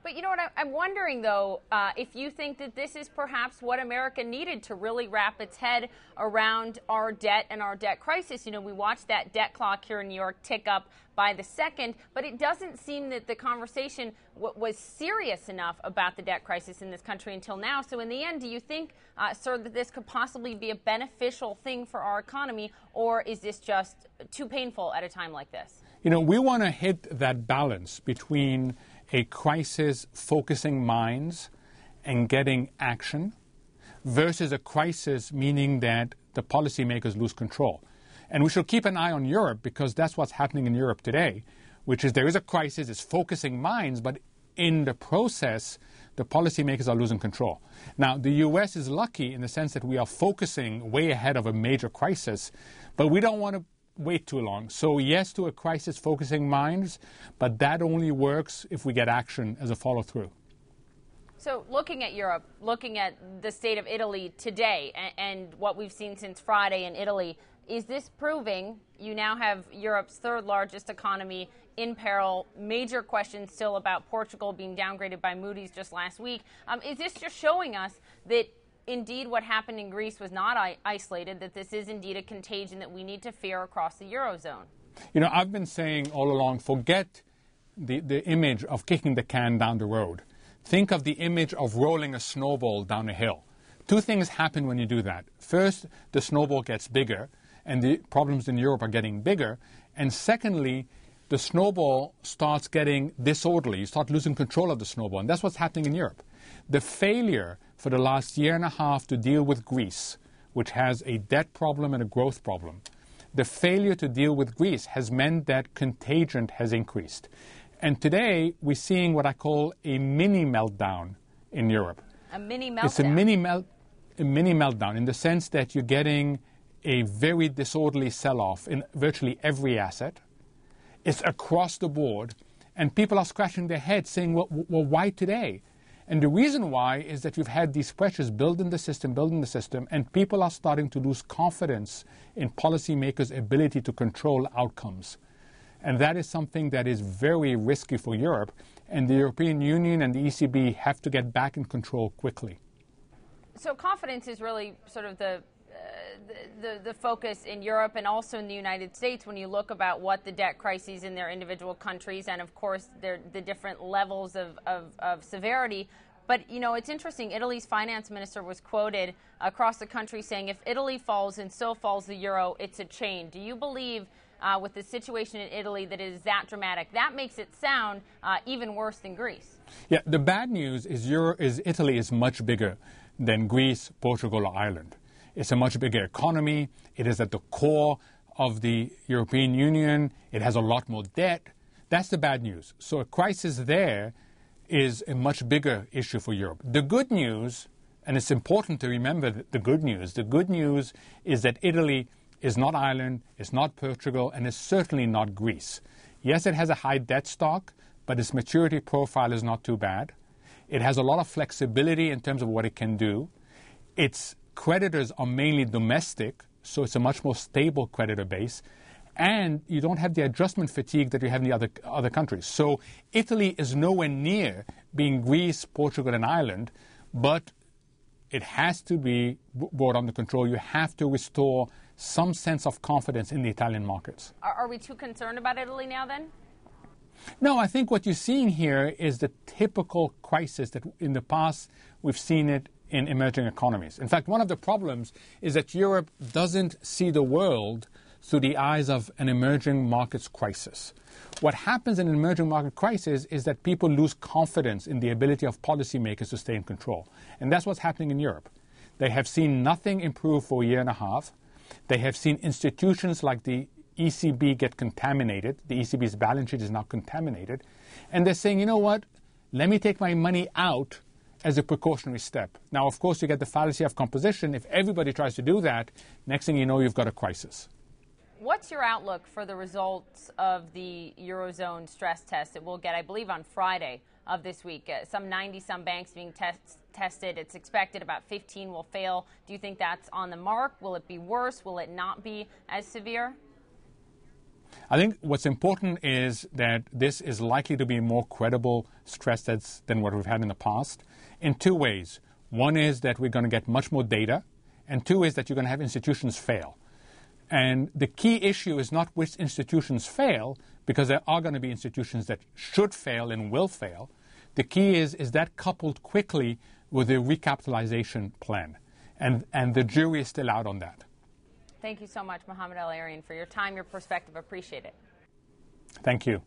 But you know what, I'm wondering, though, if you think that this is perhaps what America needed to really wrap its head around our debt and our debt crisis. You know, we watched that debt clock here in New York tick up by the second, but it doesn't seem that the conversation was serious enough about the debt crisis in this country until now. So in the end, do you think, sir, that this could possibly be a beneficial thing for our economy, or is this just too painful at a time like this? You know, we want to hit that balance between a crisis focusing minds and getting action versus a crisis meaning that the policymakers lose control. And we should keep an eye on Europe, because that's what's happening in Europe today, which is there is a crisis, it's focusing minds, but in the process, the policymakers are losing control. Now, the U.S. is lucky in the sense that we are focusing way ahead of a major crisis, but we don't want to wait too long. So yes to a crisis focusing minds, but that only works if we get action as a follow-through. So looking at Europe, looking at the state of Italy today and what we've seen since Friday in Italy, is this proving you now have Europe's third largest economy in peril? Major questions still about Portugal being downgraded by Moody's just last week. Is this just showing us that indeed what happened in Greece was not isolated, that this is indeed a contagion that we need to fear across the Eurozone? You know, I've been saying all along, forget the image of kicking the can down the road. Think of the image of rolling a snowball down a hill. Two things happen when you do that. First, the snowball gets bigger, and the problems in Europe are getting bigger. And secondly, the snowball starts getting disorderly. You start losing control of the snowball, and that's what's happening in Europe. The failure for the last year and a half to deal with Greece, which has a debt problem and a growth problem, the failure to deal with Greece has meant that contagion has increased. And today, we're seeing what I call a mini meltdown in Europe. A mini meltdown? It's a mini meltdown in the sense that you're getting a very disorderly sell-off in virtually every asset. It's across the board, and people are scratching their heads saying, well, why today? And the reason why is that you've had these pressures built in the system, and people are starting to lose confidence in policymakers' ability to control outcomes. And that is something that is very risky for Europe, and the European Union and the ECB have to get back in control quickly. So confidence is really sort of the focus in Europe and also in the United States when you look about what the debt crises in their individual countries and, of course, the different levels of severity. But, you know, it's interesting. Italy's finance minister was quoted across the country saying, if Italy falls and so falls the euro, it's a chain. Do you believe with the situation in Italy that it is that dramatic? That makes it sound even worse than Greece. Yeah, the bad news is Italy is much bigger than Greece, Portugal, or Ireland. It's a much bigger economy. It is at the core of the European Union. It has a lot more debt. That's the bad news. So a crisis there is a much bigger issue for Europe. The good news, and it's important to remember the good news is that Italy is not Ireland, it's not Portugal, and it's certainly not Greece. Yes, it has a high debt stock, but its maturity profile is not too bad. It has a lot of flexibility in terms of what it can do. Its creditors are mainly domestic, so it's a much more stable creditor base. And you don't have the adjustment fatigue that you have in the other countries. So Italy is nowhere near being Greece, Portugal, and Ireland, but it has to be brought under control. You have to restore some sense of confidence in the Italian markets. Are we too concerned about Italy now, then? No, I think what you're seeing here is the typical crisis that in the past we've seen it in emerging economies. In fact, one of the problems is that Europe doesn't see the world through the eyes of an emerging markets crisis. What happens in an emerging market crisis is that people lose confidence in the ability of policymakers to stay in control. And that's what's happening in Europe. They have seen nothing improve for a year and a half. They have seen institutions like the ECB get contaminated. The ECB's balance sheet is now contaminated. And they're saying, you know what, let me take my money out as a precautionary step. Now, of course, you get the fallacy of composition. If everybody tries to do that, next thing you know, you've got a crisis. What's your outlook for the results of the Eurozone stress test that we'll get, I believe, on Friday of this week? Some 90-some banks being tested. It's expected about 15 will fail. Do you think that's on the mark? Will it be worse? Will it not be as severe? I think what's important is that this is likely to be more credible stress tests than what we've had in the past in two ways. One is that we're going to get much more data, and two is that you're going to have institutions fail. And the key issue is not which institutions fail, because there are going to be institutions that should fail and will fail. The key is that coupled quickly with a recapitalization plan. And the jury is still out on that. Thank you so much, Mohammad El-Erian, for your time, your perspective. Appreciate it. Thank you.